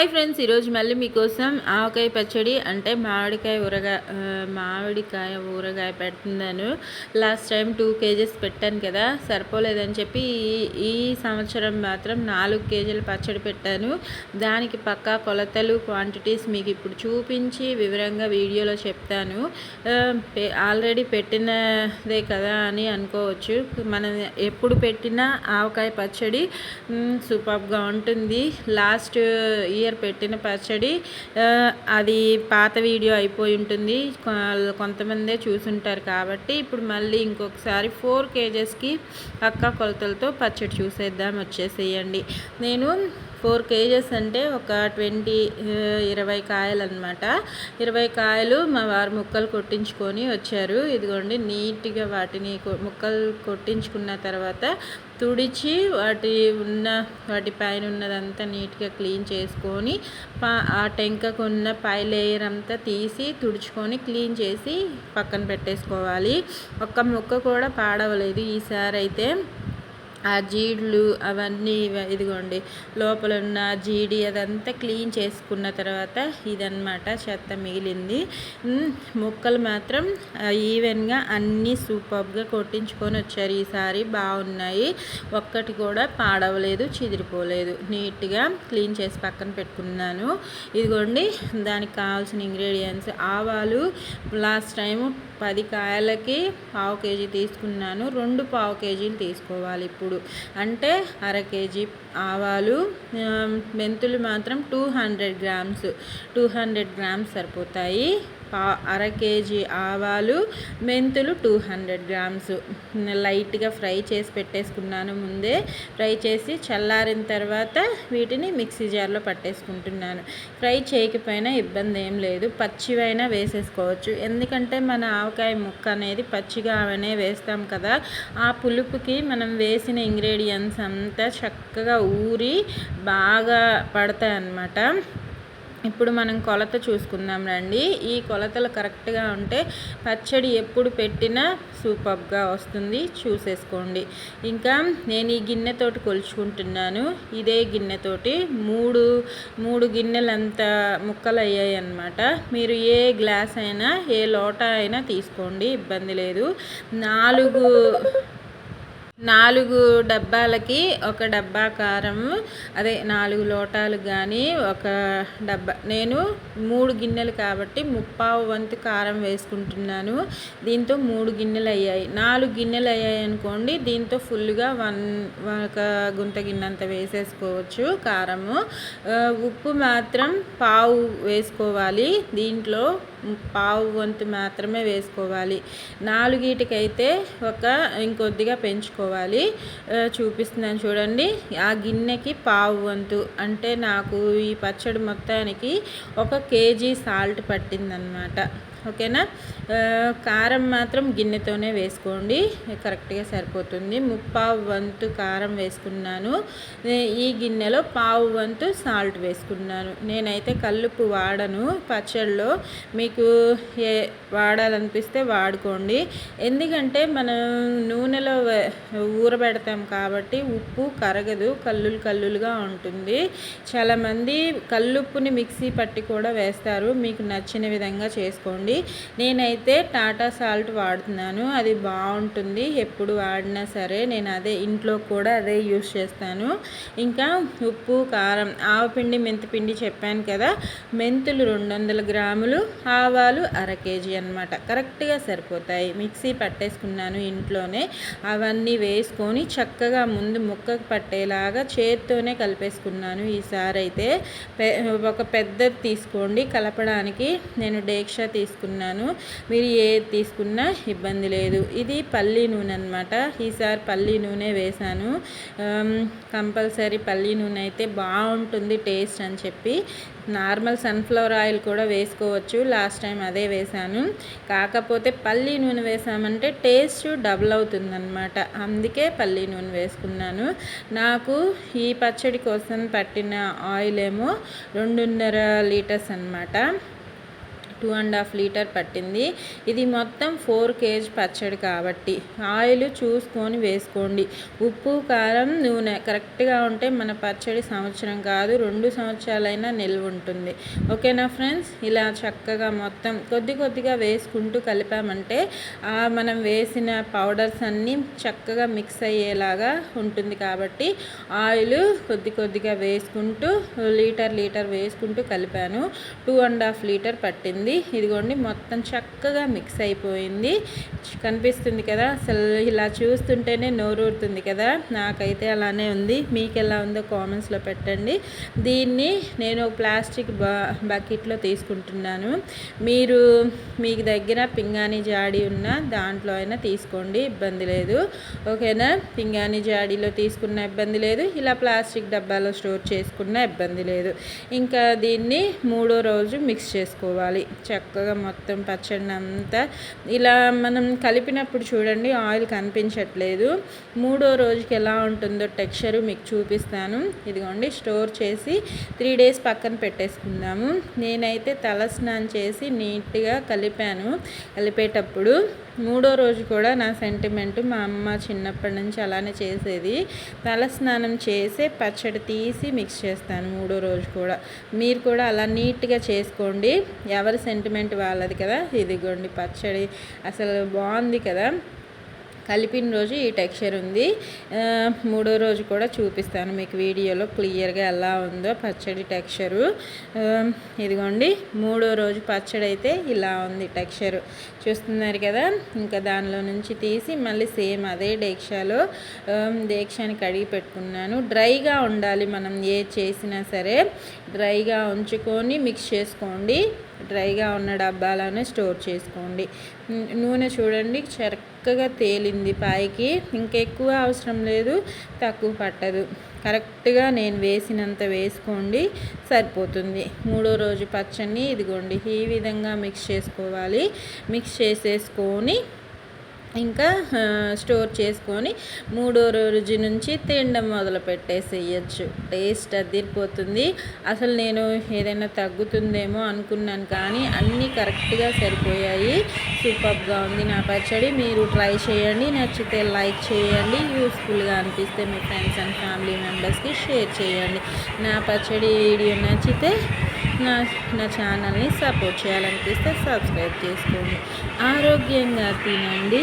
Hi friends, ఈరోజు మళ్ళీ మీకోసం ఆవకాయ పచ్చడి అంటే మామిడికాయ ఊరగాయ పెడుతున్నాను. లాస్ట్ టైం 2 కేజెస్ పెట్టాను కదా, సరిపోలేదని చెప్పి ఈ సంవత్సరం మాత్రం 4 కేజీల పచ్చడి పెట్టాను. దానికి పక్కా కొలతలు, క్వాంటిటీస్ మీకు ఇప్పుడు చూపించి వివరంగా వీడియోలో చెప్తాను. ఆల్రెడీ పెట్టినదే కదా అని అనుకోవచ్చు. మనం ఎప్పుడు పెట్టినా ఆవకాయ పచ్చడి సూపర్గా ఉంటుంది. లాస్ట్ ఇయర్ పెట్టిన పచ్చడి అది పాత వీడియో అయిపోయి ఉంటుంది, కొంతమందే చూసుంటారు. కాబట్టి ఇప్పుడు మళ్ళీ ఇంకొకసారి 4 కేజెస్కి పక్కా కొలతలతో పచ్చడి చూసేద్దాం. వచ్చేసేయండి. నేను 4 కేజెస్ అంటే ఒక 20 కాయలు అనమాట. 20 కాయలు మా వారు ముక్కలు కొట్టించుకొని వచ్చారు. ఇదిగోండి, నీట్గా వాటిని ముక్కలు కొట్టించుకున్న తర్వాత తుడిచి వాటి పైన ఉన్నదంతా నీట్గా క్లీన్ చేసుకొని ఆ టెంకకున్న పై లేయర్ అంతా తీసి తుడుచుకొని క్లీన్ చేసి పక్కన పెట్టేసుకోవాలి. ఒక్క ముక్క కూడా పాడవలేదు ఈసారి అయితే. ఆ జీడ్లు అవన్నీ ఇదిగోండి, లోపల ఉన్న జీడి అదంతా క్లీన్ చేసుకున్న తర్వాత ఇదన్నమాట చెత్త మిగిలింది. ముక్కలు మాత్రం ఈవెన్గా అన్నీ సూపర్గా కొట్టించుకొని వచ్చారు. ఈసారి బాగున్నాయి, ఒక్కటి కూడా పాడవలేదు, చిదిరిపోలేదు. నీట్గా క్లీన్ చేసి పక్కన పెట్టుకున్నాను. ఇదిగోండి, దానికి కావాల్సిన ఇంగ్రీడియంట్స్: ఆవాలు లాస్ట్ టైము 10 కాయలకి 1/2 కేజీ తీసుకున్నాను. 2 1/2 కేజీలు తీసుకోవాలి ఇప్పుడు. అంటే 1/2 కేజీ ఆవాలు, మెంతులు మాత్రం 200 గ్రామ్స్ సరిపోతాయి. 1/2 కేజీ ఆవాలు, మెంతులు 200 గ్రామ్స్ లైట్గా ఫ్రై చేసి పెట్టేసుకున్నాను. ముందే ఫ్రై చేసి చల్లారిన తర్వాత వీటిని మిక్సీ జార్లో పట్టేసుకుంటున్నాను. ఫ్రై చేయకపోయినా ఇబ్బంది ఏం లేదు, పచ్చివైనా వేసేసుకోవచ్చు. ఎందుకంటే మన ఆవకాయ ముక్క అనేది పచ్చిగా అవనే వేస్తాం కదా, ఆ పులుపుకి మనం వేసిన ఇంగ్రీడియంట్స్ అంతా చక్కగా ఊరి బాగా పడతాయి అన్నమాట. ఇప్పుడు మనం కొలత చూసుకుందాం రండి. ఈ కొలతలు కరెక్ట్గా ఉంటే పచ్చడి ఎప్పుడు పెట్టినా సూపర్గా వస్తుంది. చూసేసుకోండి. ఇంకా నేను ఈ గిన్నెతోటి కొలుచుకుంటున్నాను. ఇదే గిన్నెతోటి మూడు గిన్నెలంత ముక్కలు అయ్యాయి అన్నమాట. మీరు ఏ గ్లాస్ అయినా ఏ లోటా అయినా తీసుకోండి, ఇబ్బంది లేదు. 4 డబ్బాలకి 1 డబ్బా కారం, అదే 4 లోటాలు కానీ 1 డబ్బా. నేను 3 గిన్నెలు కాబట్టి 3/4 వంతు కారం వేసుకుంటున్నాను. దీంతో 3 గిన్నెలు అయ్యాయి. 4 గిన్నెలు అయ్యాయి అనుకోండి, దీంతో ఫుల్గా 1 గుంత గిన్నెంత వేసేసుకోవచ్చు కారము. ఉప్పు మాత్రం 1/2 వేసుకోవాలి. దీంట్లో 1/2 వంతు మాత్రమే వేసుకోవాలి. 4గిటికైతే ఇంకొద్దిగా పెంచుకోవాలి. చూపిస్తున్నాను చూడండి. ఆ గిన్నెకి 1/2 వంతు అంటే నాకు ఈ పచ్చడి మొత్తానికి 1 కేజీ సాల్ట్ పట్టిందనమాట. ఓకేనా. కారం మాత్రం గిన్నెతోనే వేసుకోండి, కరెక్ట్గా సరిపోతుంది. 3/4 వంతు కారం వేసుకున్నాను. ఈ గిన్నెలో 1/2 వంతు సాల్ట్ వేసుకున్నాను. నేనైతే కల్లుప్పు వాడను పచ్చడిలో, మీకు వాడాలనిపిస్తే వాడుకోండి. ఎందుకంటే మనం నూనెలో ఊరబెడతాం కాబట్టి ఉప్పు కరగదు, కల్లులుగా ఉంటుంది. చాలామంది కల్లుప్పుని మిక్సీ పట్టి కూడా వేస్తారు. మీకు నచ్చిన విధంగా చేసుకోండి. నేనైతే టాటా సాల్ట్ వాడుతున్నాను, అది బాగుంటుంది. ఎప్పుడు వాడినా సరే నేను అదే, ఇంట్లో కూడా అదే యూస్ చేస్తాను. ఇంకా ఉప్పు, కారం, ఆవపిండి, మెంతిపిండి చెప్పాను కదా. మెంతులు 200 గ్రాములు, ఆవాలు 1/2 కేజీ అనమాట. కరెక్ట్గా సరిపోతాయి. మిక్సీ పట్టేసుకున్నాను ఇంట్లోనే. అవన్నీ వేసుకొని చక్కగా ముందు ముక్కకు పట్టేలాగా చేత్తోనే కలిపేసుకున్నాను. ఈసారి అయితే ఒక పెద్దది తీసుకోండి కలపడానికి. నేను డేక్షా తీసుకున్నాను, మీరు ఏది తీసుకున్నా ఇబ్బంది లేదు. ఇది పల్లి నూనె అనమాట. ఈసారి పల్లి నూనె వేసాను. కంపల్సరీ పల్లి నూనె అయితే బాగుంటుంది టేస్ట్ అని చెప్పి. నార్మల్ సన్ఫ్లవర్ ఆయిల్ కూడా వేసుకోవచ్చు, లాస్ట్ టైం అదే వేసాను. కాకపోతే పల్లి నూనె వేసామంటే టేస్ట్ డబుల్ అవుతుందన్నమాట, అందుకే పల్లి నూనె వేసుకున్నాను. నాకు ఈ పచ్చడి కోసం పట్టిన ఆయిల్ ఏమో 2.5 లీటర్స్ అనమాట. 2.5 లీటర్ పట్టింది. ఇది మొత్తం 4 kg పచ్చడి కాబట్టి ఆయిల్ చూసుకొని వేసుకోండి. ఉప్పు, కారం, నూనె కరెక్ట్గా ఉంటే మన పచ్చడి సంవత్సరం కాదు 2 సంవత్సరాలైనా నిల్వ ఉంటుంది. ఓకేనా ఫ్రెండ్స్? ఇలా చక్కగా మొత్తం కొద్ది కొద్దిగా వేసుకుంటూ కలిపామంటే మనం వేసిన పౌడర్స్ అన్నీ చక్కగా మిక్స్ అయ్యేలాగా ఉంటుంది. కాబట్టి ఆయిల్ కొద్ది కొద్దిగా వేసుకుంటూ లీటర్ వేసుకుంటూ కలిపాను. 2.5 లీటర్ పట్టింది. ఇదిగోండి మొత్తం చక్కగా మిక్స్ అయిపోయింది. కనిపిస్తుంది కదా, అసలు ఇలా చూస్తుంటేనే నోరూరుతుంది కదా, నాకైతే అలానే ఉంది. మీకు ఎలా ఉందో కామెంట్స్లో పెట్టండి. దీన్ని నేను ప్లాస్టిక్ బకెట్లో తీసుకుంటున్నాను. మీకు దగ్గర పింగాణి జాడి ఉన్న దాంట్లో అయినా తీసుకోండి, ఇబ్బంది లేదు. ఓకేనా? పింగాణి జాడీలో తీసుకున్న ఇబ్బంది లేదు, ఇలా ప్లాస్టిక్ డబ్బాలో స్టోర్ చేసుకున్న ఇబ్బంది లేదు. ఇంకా దీన్ని 3వ రోజు మిక్స్ చేసుకోవాలి చక్కగా మొత్తం పచ్చడి అంతా. ఇలా మనం కలిపినప్పుడు చూడండి ఆయిల్ కనిపించట్లేదు. 3వ రోజుకి ఎలా ఉంటుందో టెక్స్చర్ మీకు చూపిస్తాను. ఇదిగోండి స్టోర్ చేసి 3 days పక్కన పెట్టేసుకుందాము. నేనైతే తలస్నానం చేసి నీట్గా కలిపాను. కలిపేటప్పుడు 3వ రోజు కూడా నా సెంటిమెంట్, మా అమ్మ చిన్నప్పటి నుంచి అలానే చేసేది. తలస్నానం చేసే పచ్చడి తీసి మిక్స్ చేస్తాను 3వ రోజు కూడా. మీరు కూడా అలా నీట్గా చేసుకోండి, ఎవరి సెంటిమెంట్ వాళ్ళది కదా. ఇదిగోండి పచ్చడి అసలు బాగుంది కదా. కలిపిన రోజు ఈ టెక్స్చర్ ఉంది. 3వ రోజు కూడా చూపిస్తాను మీకు వీడియోలో క్లియర్గా ఎలా ఉందో పచ్చడి టెక్స్చరు. ఇదిగోండి 3వ రోజు పచ్చడి అయితే ఇలా ఉంది టెక్స్చరు, చూస్తున్నారు కదా. ఇంకా దానిలో నుంచి తీసి మళ్ళీ సేమ్ అదే డేక్షాని కడిగి పెట్టుకున్నాను. డ్రైగా ఉండాలి, మనం ఏ చేసినా సరే డ్రైగా ఉంచుకొని మిక్స్ చేసుకోండి. డ్రైగా ఉన్న డబ్బాలోనే స్టోర్ చేసుకోండి. నూనె చూడండి చక్కగా తేలింది పైకి, ఇంకెక్కువ అవసరం లేదు, తక్కువ పట్టదు. కరెక్ట్గా నేను వేసినంత వేసుకోండి, సరిపోతుంది. 3వ రోజు పచ్చడిని ఇదిగోండి ఈ విధంగా మిక్స్ చేసుకోవాలి. మిక్స్ చేసేసుకొని ఇంకా స్టోర్ చేసుకొని 3వ రోజు నుంచి తినడం మొదలు పెట్టేసేయచ్చు. టేస్ట్ అదిరిపోతుంది. అసలు నేను ఏదైనా తగ్గుతుందేమో అనుకున్నాను, కానీ అన్నీ కరెక్ట్గా సరిపోయాయి. సూపర్గా ఉంది నా పచ్చడి. మీరు ట్రై చేయండి, నచ్చితే లైక్ చేయండి, యూస్ఫుల్గా అనిపిస్తే మీ ఫ్రెండ్స్ అండ్ ఫ్యామిలీ మెంబర్స్కి షేర్ చేయండి. నా పచ్చడి వీడియో నచ్చితే నా ఛానల్ని సపోర్ట్ చేయాలనిపిస్తే సబ్స్క్రైబ్ చేసుకోండి. ఆరోగ్యంగా తినండి,